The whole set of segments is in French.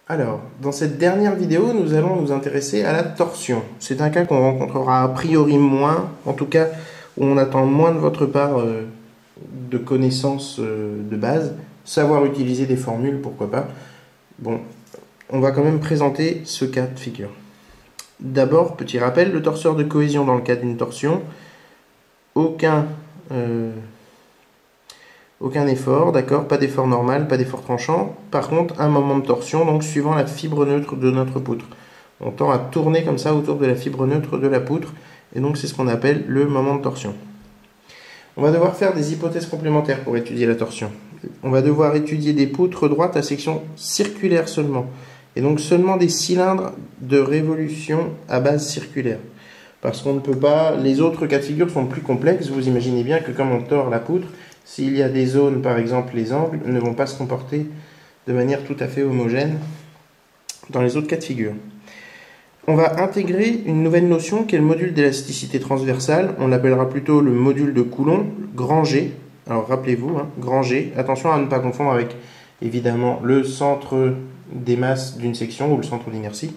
Alors, dans cette dernière vidéo, nous allons nous intéresser à la torsion. C'est un cas qu'on rencontrera a priori moins, en tout cas où on attend moins de votre part de connaissances de base. Savoir utiliser des formules, pourquoi pas. Bon, on va quand même présenter ce cas de figure. D'abord, petit rappel, le torseur de cohésion dans le cas d'une torsion, aucun effort, d'accord, pas d'effort normal, pas d'effort tranchant. Par contre, un moment de torsion, donc suivant la fibre neutre de notre poutre. On tend à tourner comme ça autour de la fibre neutre de la poutre, et donc c'est ce qu'on appelle le moment de torsion. On va devoir faire des hypothèses complémentaires pour étudier la torsion. On va devoir étudier des poutres droites à section circulaire seulement, et donc seulement des cylindres de révolution à base circulaire. Parce qu'on ne peut pas, les autres cas de figure sont plus complexes, vous imaginez bien que comme on tord la poutre, s'il y a des zones, par exemple les angles, ne vont pas se comporter de manière tout à fait homogène dans les autres cas de figure. On va intégrer une nouvelle notion qui est le module d'élasticité transversale. On l'appellera plutôt le module de Coulomb, grand G. Alors rappelez-vous, grand G. Attention à ne pas confondre avec évidemment le centre des masses d'une section ou le centre d'inertie.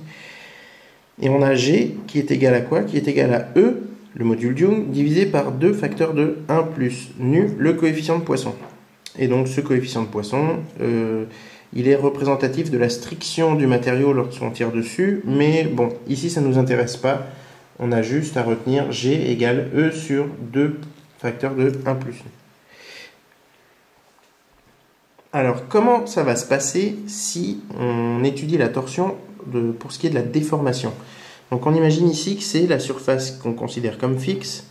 Et on a G qui est égal à quoi? Qui est égal à E, le module Young, divisé par 2 facteurs de 1 plus nu, le coefficient de Poisson. Et donc ce coefficient de Poisson, il est représentatif de la striction du matériau lorsqu'on tire dessus, mais bon, ici ça ne nous intéresse pas, on a juste à retenir G égale E sur 2 facteurs de 1 plus nu. Alors comment ça va se passer si on étudie la torsion pour ce qui est de la déformation? Donc on imagine ici que c'est la surface qu'on considère comme fixe,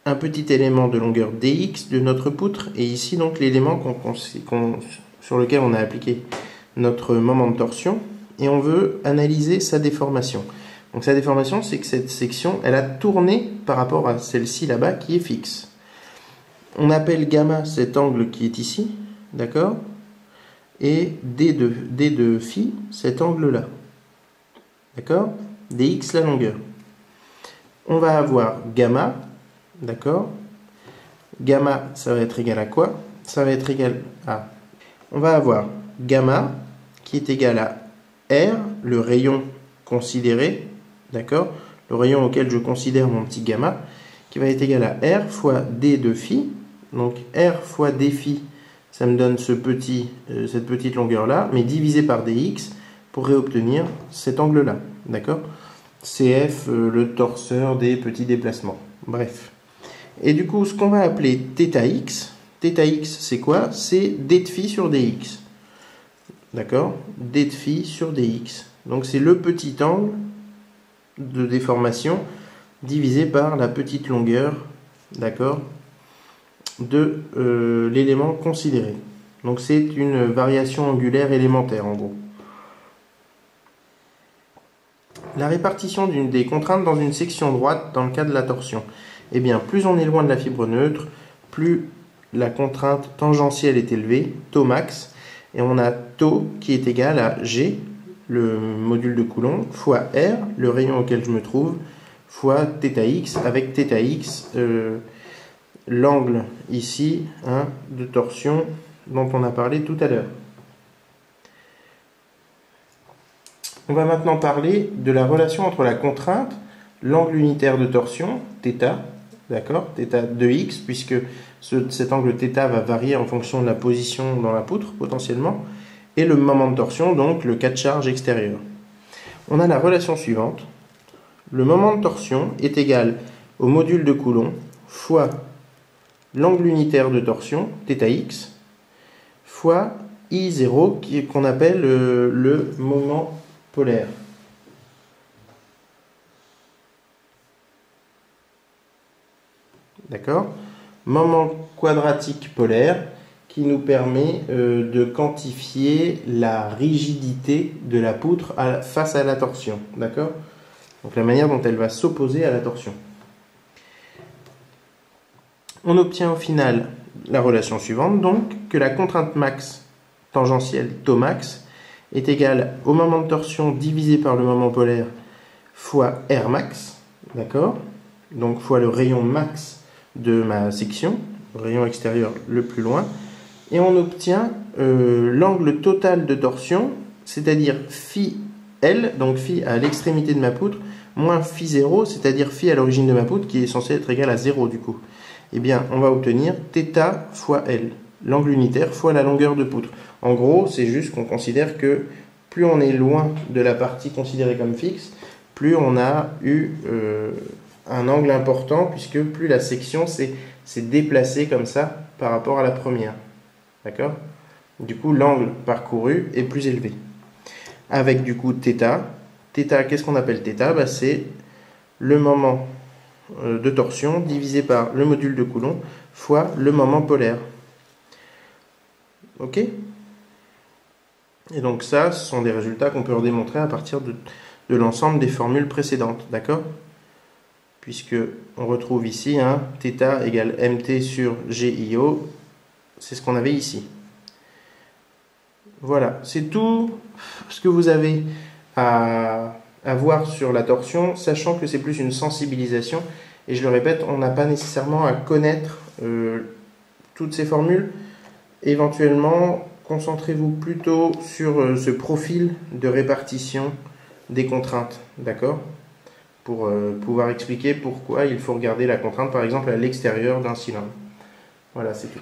un petit élément de longueur dx de notre poutre, et ici donc l'élément sur lequel on a appliqué notre moment de torsion, et on veut analyser sa déformation. Donc sa déformation, c'est que cette section, elle a tourné par rapport à celle-ci là-bas qui est fixe. On appelle gamma cet angle qui est ici, d'accord? Et d de phi cet angle-là, d'accord? Dx la longueur. On va avoir gamma, d'accord? Gamma, ça va être égal à quoi? Ça va être égal à... On va avoir gamma qui est égal à R, le rayon considéré, d'accord? Le rayon auquel je considère mon petit gamma, qui va être égal à R fois d de phi. Donc R fois d phi, ça me donne cette petite longueur-là, mais divisé par dx pour réobtenir cet angle-là, d'accord? CF, le torseur des petits déplacements. Bref. Et du coup, ce qu'on va appeler θx, θx c'est quoi? C'est d de phi sur dx. D'accord? D de phi sur dx. Donc c'est le petit angle de déformation divisé par la petite longueur, d'accord, de l'élément considéré. Donc c'est une variation angulaire élémentaire en gros. La répartition des contraintes dans une section droite dans le cas de la torsion. Eh bien, plus on est loin de la fibre neutre, plus la contrainte tangentielle est élevée, taux max, et on a taux qui est égal à G, le module de Coulomb, fois R, le rayon auquel je me trouve, fois θx, avec θx, l'angle ici de torsion dont on a parlé tout à l'heure. On va maintenant parler de la relation entre la contrainte, l'angle unitaire de torsion, θ, d'accord, θ de x, puisque cet angle θ va varier en fonction de la position dans la poutre, potentiellement, et le moment de torsion, donc le cas de charge extérieur. On a la relation suivante. Le moment de torsion est égal au module de Coulomb fois l'angle unitaire de torsion, θx, fois I0, qu'on appelle le moment polaire. D'accord? Moment quadratique polaire qui nous permet de quantifier la rigidité de la poutre face à la torsion. D'accord? Donc la manière dont elle va s'opposer à la torsion. On obtient au final la relation suivante, donc, que la contrainte max tangentielle taux max est égale au moment de torsion divisé par le moment polaire fois R max, d'accord? Donc fois le rayon max de ma section, le rayon extérieur le plus loin, et on obtient l'angle total de torsion c'est-à-dire phi L, donc phi à l'extrémité de ma poutre, moins phi 0, c'est-à-dire phi à l'origine de ma poutre, qui est censé être égal à 0 du coup. Eh bien, on va obtenir θ fois L, l'angle unitaire fois la longueur de poutre. En gros, c'est juste qu'on considère que plus on est loin de la partie considérée comme fixe, plus on a eu un angle important, puisque plus la section s'est déplacée comme ça par rapport à la première. D'accord? Du coup, l'angle parcouru est plus élevé. Avec du coup θ. θ, qu'est-ce qu'on appelle θ? Bah, c'est le moment de torsion divisé par le module de Coulomb fois le moment polaire. Ok? Et donc ça, ce sont des résultats qu'on peut redémontrer à partir de l'ensemble des formules précédentes. D'accord? Puisque on retrouve ici θ égale mt sur GIO. C'est ce qu'on avait ici. Voilà, c'est tout ce que vous avez à voir sur la torsion, sachant que c'est plus une sensibilisation. Et je le répète, on n'a pas nécessairement à connaître toutes ces formules. Éventuellement, concentrez-vous plutôt sur ce profil de répartition des contraintes, d'accord? Pour pouvoir expliquer pourquoi il faut regarder la contrainte, par exemple, à l'extérieur d'un cylindre. Voilà, c'est tout.